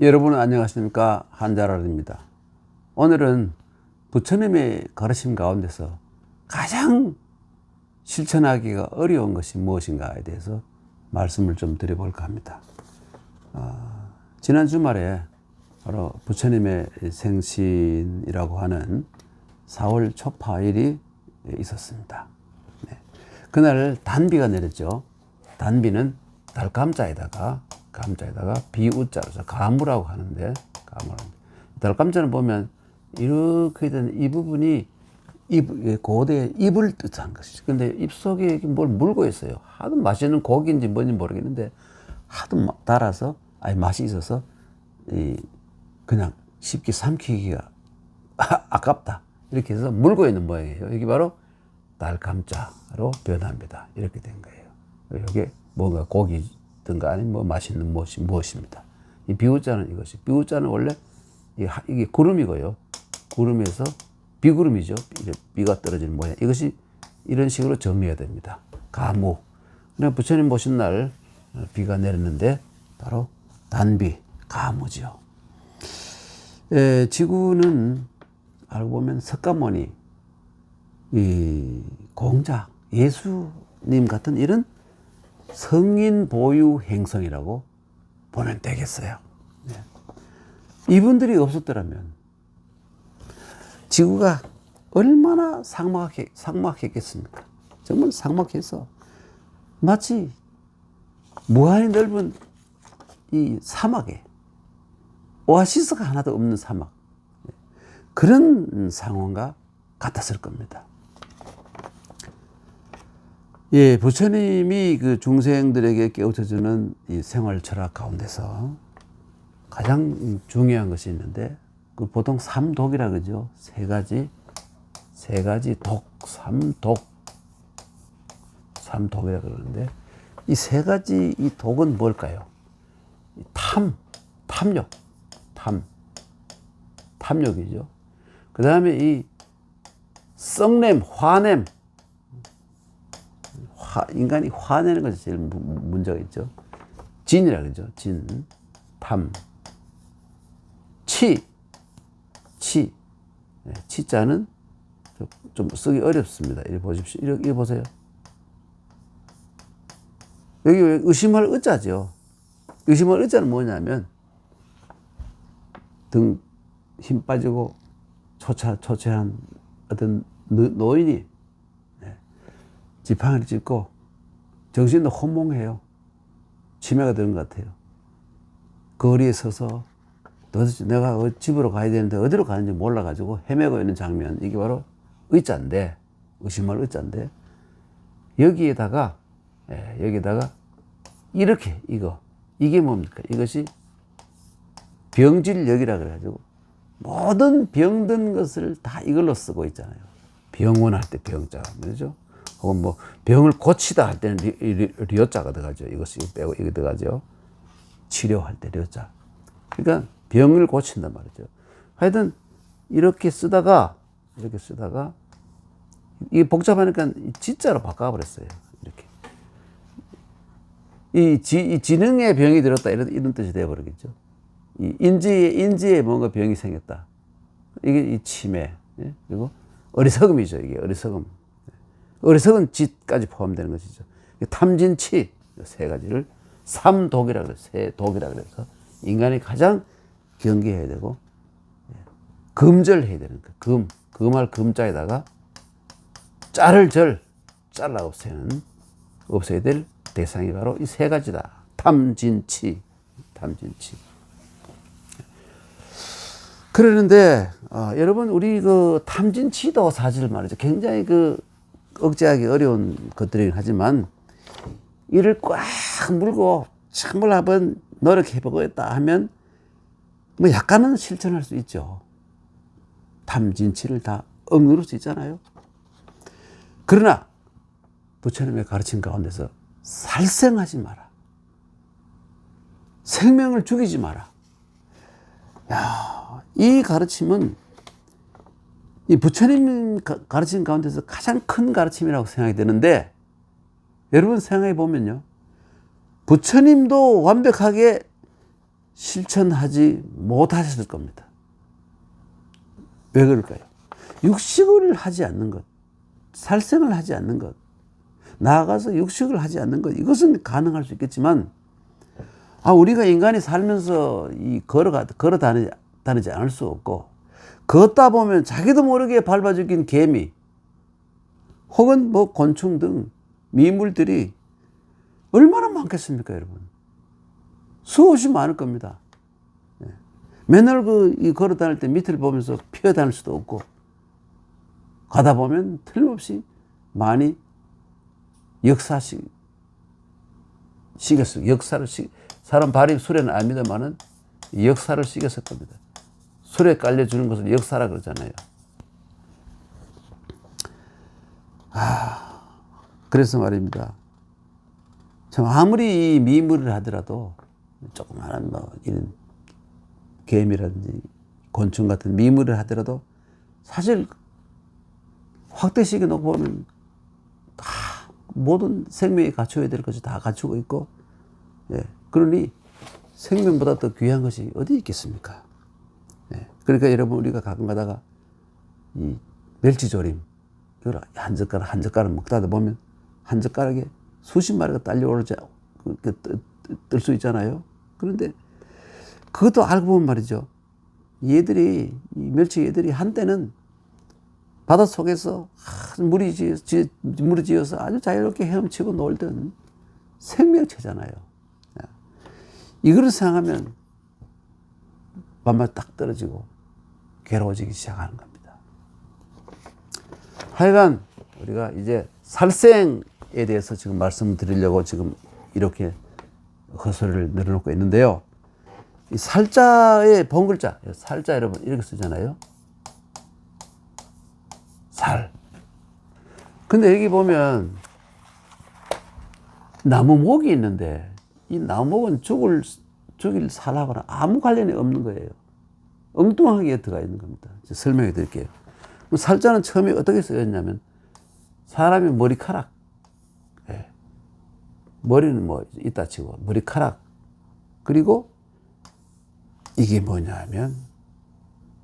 여러분 안녕하십니까? 한자랄입니다. 오늘은 부처님의 가르침 가운데서 가장 실천하기가 어려운 것이 무엇인가에 대해서 말씀을 좀 드려볼까 합니다. 지난 주말에 바로 부처님의 생신이라고 하는 4월 초파일이 있었습니다. 네. 그날 단비가 내렸죠. 단비는 달감자에다가 비우자로서 가무라고 하는데, 달감자는 보면 이렇게 된 이 부분이 고대 입을 뜻한 것이죠. 근데 입속에 뭘 물고 있어요. 하도 맛있는 고기인지 뭔지 모르겠는데 하도 달아서 맛이 있어서 그냥 쉽게 삼키기가 아깝다. 이렇게 해서 물고 있는 모양이에요. 이게 바로 달감자로 변합니다. 이렇게 된 거예요. 이게 뭔가 고기든가 아니면 뭐 맛있는 무엇입니다. 이 비우자는 이것이, 비우자는 원래 이게 구름이고요. 구름에서 비구름이죠. 비가 떨어지는 모양. 이것이 이런 식으로 정리해야 됩니다. 가무. 그러니까 부처님 보신 날 비가 내렸는데 바로 단비, 가무죠. 지구는 알고 보면 석가모니, 이 공자, 예수님 같은 이런 성인 보유 행성이라고 보면 되겠어요. 네. 이분들이 없었더라면 지구가 얼마나 삭막했겠습니까? 정말 삭막해서 마치 무한히 넓은 이 사막에 오아시스가 하나도 없는 사막, 그런 상황과 같았을 겁니다. 예, 부처님이 그 중생들에게 깨우쳐주는 이 생활 철학 가운데서 가장 중요한 것이 있는데, 그 보통 삼독이라 그러죠. 세 가지 독, 삼독이라 그러는데, 이 세 가지 이 독은 뭘까요? 탐욕이죠. 그 다음에 이 썩냄, 화냄, 인간이 화내는 것이 제일 문제가 있죠. 진이라 그러죠. 진, 탐, 치. 네, 치자는 좀 쓰기 어렵습니다. 이렇게 보십시오. 이렇게 보세요. 여기 의심할 의자죠. 의심할 의자는 뭐냐면 등 힘 빠지고 초췌한 어떤 노인이 지팡이를 짚고 정신도 혼몽해요. 치매가 드는 것 같아요. 거리에 서서 도대체 내가 집으로 가야 되는데 어디로 가는지 몰라가지고 헤매고 있는 장면, 이게 바로 의자인데, 의심할 의자인데, 여기에다가 이렇게 이게 뭡니까? 이것이 병질력이라 그래가지고 모든 병든 것을 다 이걸로 쓰고 있잖아요. 병원할 때 병자가 뭐죠? 혹은 뭐 병을 고치다 할 때는 리어자가 들어가죠. 이거 빼고 이거 들어가죠. 치료할 때 리어자. 그러니까 병을 고친단 말이죠. 하여튼 이렇게 쓰다가 이게 복잡하니까 지자로 바꿔버렸어요. 이렇게 이 지능에 병이 들었다 이런 뜻이 되어버리겠죠. 이 인지에 뭔가 병이 생겼다. 이게 이 치매. 그리고 어리석음이죠. 이게 어리석음. 어리석은 짓까지 포함되는 것이죠. 탐진치 세 가지를 삼독이라 그래서, 세 독이라 그래서 인간이 가장 경계해야 되고 금절해야 되는 거예요. 금할 금자에다가 짤을 잘라 없애야 될 대상이 바로 이 세 가지다. 탐진치. 그러는데 여러분, 우리 그 탐진치도 사실 말이죠, 굉장히 그 억제하기 어려운 것들이긴 하지만 이를 꽉 물고 정말 한번 노력해보겠다 하면 뭐 약간은 실천할 수 있죠. 탐진치를 다 억누를 수 있잖아요. 그러나 부처님의 가르침 가운데서 살생하지 마라. 생명을 죽이지 마라. 이 가르침은 이 부처님 가르침 가운데서 가장 큰 가르침이라고 생각이 되는데, 여러분 생각해 보면요, 부처님도 완벽하게 실천하지 못하셨을 겁니다. 왜 그럴까요? 육식을 하지 않는 것, 살생을 하지 않는 것, 나아가서 육식을 하지 않는 것, 이것은 가능할 수 있겠지만, 우리가 인간이 살면서 걸어 다니지 않을 수 없고, 걷다 보면 자기도 모르게 밟아 죽인 개미, 혹은 뭐 곤충 등 미물들이 얼마나 많겠습니까, 여러분? 수없이 많을 겁니다. 맨날 걸어 다닐 때 밑을 보면서 피어 다닐 수도 없고, 가다 보면 틀림없이 많이 역사를 사람 발이 수레는 아닙니다만은 역사를 시켰을 겁니다. 수레 깔려주는 것을 역사라 그러잖아요. 그래서 말입니다. 참 아무리 이 미물을 하더라도 조그마한 이런 개미라든지 곤충 같은 미물을 하더라도 사실 확대시켜 놓고 보면 다 모든 생명이 갖춰야 될 것이 다 갖추고 있고, 그러니 생명보다 더 귀한 것이 어디 있겠습니까? 그러니까 여러분, 우리가 가끔 가다가 이 멸치조림, 이걸 한 젓가락 먹다 보면 한 젓가락에 수십 마리가 딸려오르지 뜰 수 있잖아요. 그런데 그것도 알고 보면 말이죠. 이 멸치 얘들이 한때는 바닷속에서 무리지어서 아주 자유롭게 헤엄치고 놀던 생명체잖아요. 이거를 생각하면 밤마다 딱 떨어지고 괴로워지기 시작하는 겁니다. 하여간 우리가 이제 살생에 대해서 지금 말씀드리려고 지금 이렇게 허설을 늘어놓고 있는데요. 이 살자의 번글자, 살자 여러분 이렇게 쓰잖아요. 살. 근데 여기 보면 나무목이 있는데 이 나무목은 죽일 살하고는 아무 관련이 없는 거예요. 엉뚱하게 들어가 있는 겁니다. 설명해 드릴게요. 살자는 처음에 어떻게 쓰였냐면 사람의 머리카락, 머리는 뭐 있다 치고 머리카락, 그리고 이게 뭐냐면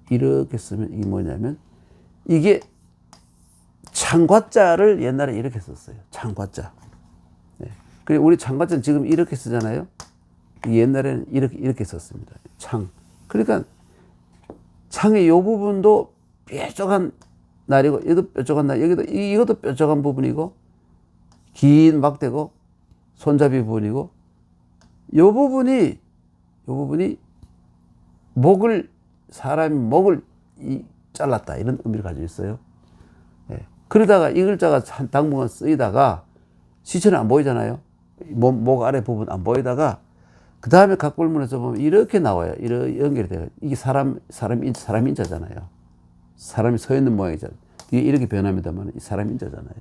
이렇게 쓰면 이게 뭐냐면 이게 창과자를 옛날에 이렇게 썼어요. 창과자. 그리고 우리 창과자는 지금 이렇게 쓰잖아요. 옛날에는 이렇게 썼습니다. 창. 그러니까 창의 이 부분도 뾰족한 날이고, 이것도 뾰족한 날, 이것도 뾰족한 부분이고, 긴 막대고, 손잡이 부분이고, 이 부분이 사람이 목을 잘랐다. 이런 의미를 가지고 있어요. 그러다가 이 글자가 당분간 쓰이다가 시체는 안 보이잖아요. 목 아래 부분 안 보이다가 그 다음에 각골문에서 보면 이렇게 나와요. 이렇게 연결이 돼요. 이게 사람 인자잖아요. 사람이 서 있는 모양이잖아요. 이게 이렇게 변합니다만 이 사람 인자잖아요.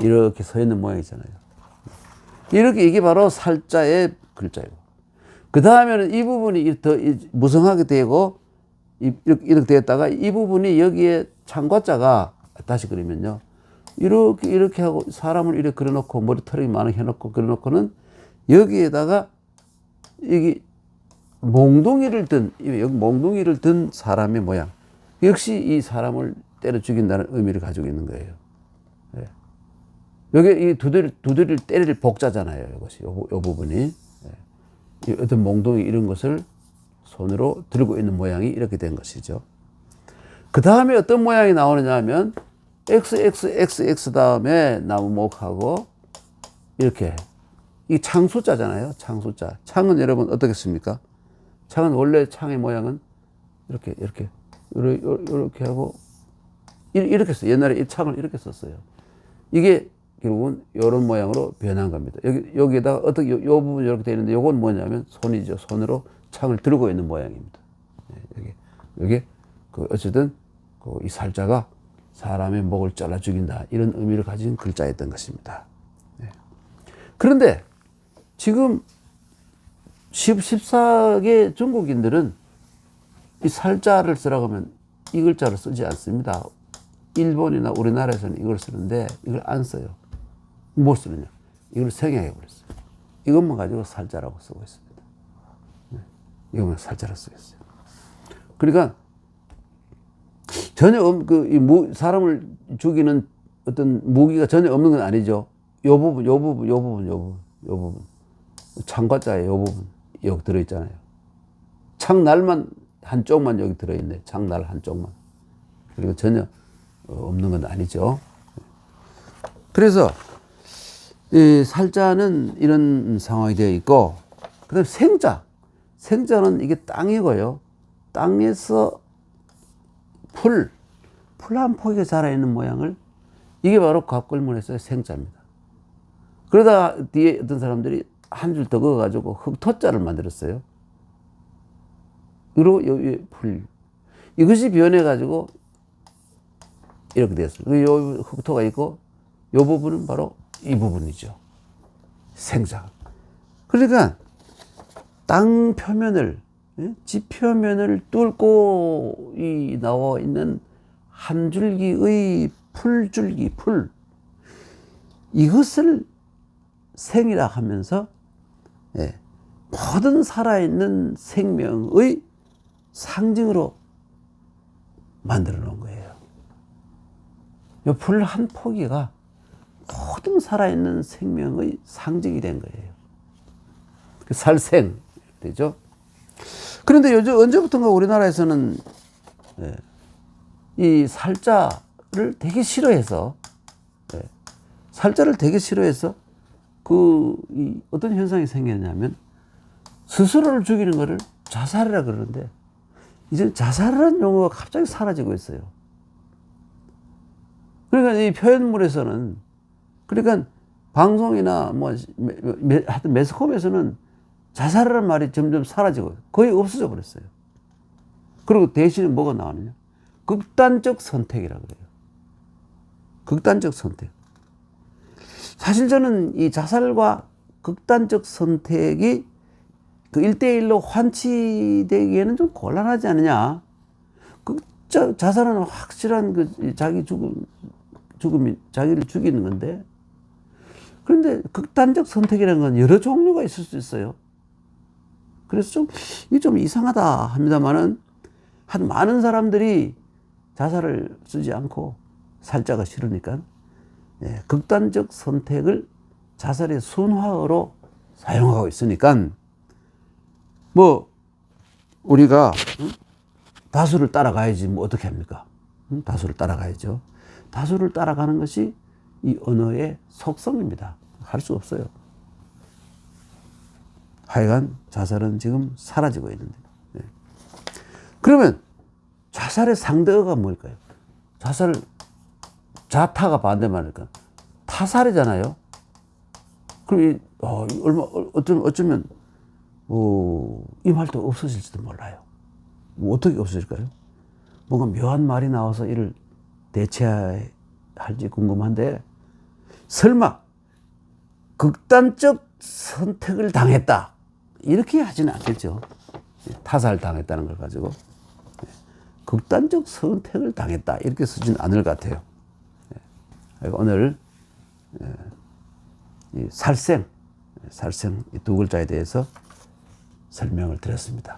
이렇게 서 있는 모양이잖아요. 이게 바로 살자의 글자예요. 그 다음에는 이 부분이 더 무성하게 되고 이렇게 되었다가 이 부분이 여기에 창과자가 다시 그리면요. 이렇게 하고 사람을 이렇게 그려놓고 머리털이 많이 해놓고 그려놓고는 여기에다가 여기 몽둥이를 든 사람의 모양. 역시 이 사람을 때려 죽인다는 의미를 가지고 있는 거예요. 여기 이 두드리를 때릴 복자잖아요. 이것이 요 부분이. 어떤 몽둥이 이런 것을 손으로 들고 있는 모양이 이렇게 된 것이죠. 그 다음에 어떤 모양이 나오느냐 하면 XXXX 다음에 나무목하고 이렇게 이 창숫자잖아요. 창숫자. 창은 여러분 어떻겠습니까? 창은 원래 창의 모양은 이렇게 하고 이렇게 써요. 옛날에 이 창을 이렇게 썼어요. 이게 결국은 이런 모양으로 변한 겁니다. 여기에다가 어떻게 요 부분 이렇게 되어 있는데 요건 뭐냐면 손이죠. 손으로 창을 들고 있는 모양입니다. 여기 어쨌든 이 살자가 사람의 목을 잘라 죽인다 이런 의미를 가진 글자였던 것입니다. 그런데 지금 14개 중국인들은 이 살자를 쓰라고 하면 이 글자를 쓰지 않습니다. 일본이나 우리나라에서는 이걸 쓰는데 이걸 안 써요. 뭐 쓰느냐? 이걸 생략해 버렸어요. 이것만 가지고 살자라고 쓰고 있습니다. 이거는 살자라 쓰였어요. 그러니까 전혀 사람을 죽이는 어떤 무기가 전혀 없는 건 아니죠. 요 부분. 창과자에 요 부분 여기 들어있잖아요. 창날만 한쪽만 여기 들어있네. 창날 한쪽만. 그리고 전혀 없는 건 아니죠. 그래서 이 살자는 이런 상황이 되어 있고, 그다음 생자는 이게 땅이고요. 땅에서 풀 한 포기가 자라있는 모양을, 이게 바로 갑골문에서의 생자입니다. 그러다가 뒤에 어떤 사람들이 한 줄 더 그어가지고 흑토자를 만들었어요. 그리고 여기 풀, 이것이 변해가지고 이렇게 됐어요. 요 흑토가 있고, 요 부분은 바로 이 부분이죠. 생자. 그러니까 땅 표면을, 지 표면을 뚫고 나와 있는 한 줄기의 풀줄기, 이것을 생이라 하면서 모든 살아있는 생명의 상징으로 만들어 놓은 거예요. 이 풀 한 포기가 모든 살아있는 생명의 상징이 된 거예요. 살생 되죠. 그런데 요즘 언제부턴가 우리나라에서는 이 살자를 되게 싫어해서, 어떤 현상이 생겼냐면, 스스로를 죽이는 것을 자살이라 그러는데, 이제 자살이라는 용어가 갑자기 사라지고 있어요. 그러니까 이 표현물에서는, 그러니까 방송이나 하여튼 매스컴에서는 자살이라는 말이 점점 사라지고 거의 없어져 버렸어요. 그리고 대신에 뭐가 나오느냐? 극단적 선택이라 그래요. 극단적 선택. 사실 저는 이 자살과 극단적 선택이 그 1대1로 환치되기에는 좀 곤란하지 않느냐. 자살은 확실한 자기 죽음이 자기를 죽이는 건데, 그런데 극단적 선택이라는 건 여러 종류가 있을 수 있어요. 그래서 이게 좀 이상하다 합니다만은, 한 많은 사람들이 자살을 쓰지 않고 살자가 싫으니까 극단적 선택을 자살의 순화어로 사용하고 있으니까, 우리가 다수를 따라가야지 어떻게 합니까? 다수를 따라가야죠. 다수를 따라가는 것이 이 언어의 속성입니다. 할 수 없어요. 하여간 자살은 지금 사라지고 있는데. 그러면 자살의 상대어가 뭘까요? 자타가 반대말일까? 타살이잖아요. 그럼 어쩌면 이 말도 없어질지도 몰라요. 어떻게 없어질까요? 뭔가 묘한 말이 나와서 이를 대체할지 궁금한데, 설마 극단적 선택을 당했다 이렇게 하지는 않겠죠. 타살 당했다는 걸 가지고 극단적 선택을 당했다 이렇게 쓰지는 않을 것 같아요. 오늘 이 살생 이 두 글자에 대해서 설명을 드렸습니다.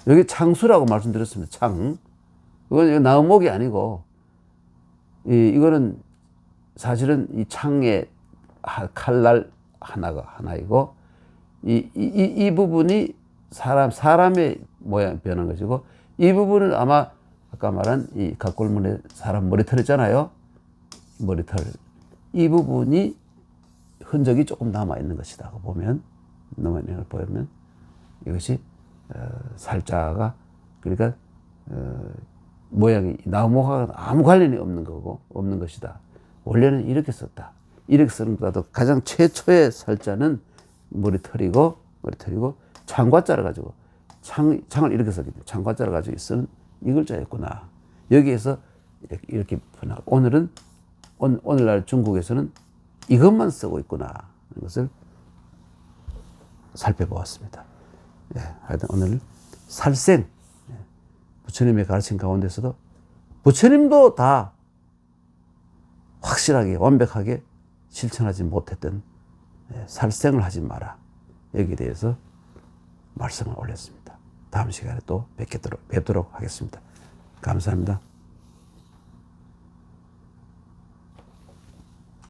여기 창수라고 말씀드렸습니다. 창. 이건 나무목이 아니고, 이거는 사실은 이 창의 칼날 하나이고, 이 부분이 사람의 모양 변한 것이고, 이 부분은 아마 아까 말한 이 갑골문에 사람 머리털 있잖아요. 머리털. 이 부분이 흔적이 조금 남아 있는 것이다. 보면 이것이 살자가, 그러니까 모양이 나무하고 아무 관련이 없는 것이다. 원래는 이렇게 썼다. 이렇게 쓰는 것보다도 가장 최초의 살자는 머리털이고 창과자를 가지고 창을 이렇게 썼기 때문에 창과자를 가지고 쓰는 이 글자였구나. 여기에서 이렇게 오늘날 중국에서는 이것만 쓰고 있구나 하는 것을 살펴보았습니다. 하여튼 오늘 살생, 부처님의 가르침 가운데서도 부처님도 다 확실하게 완벽하게 실천하지 못했던 살생을 하지 마라. 여기에 대해서 말씀을 올렸습니다. 다음 시간에 또 뵙도록 하겠습니다. 감사합니다.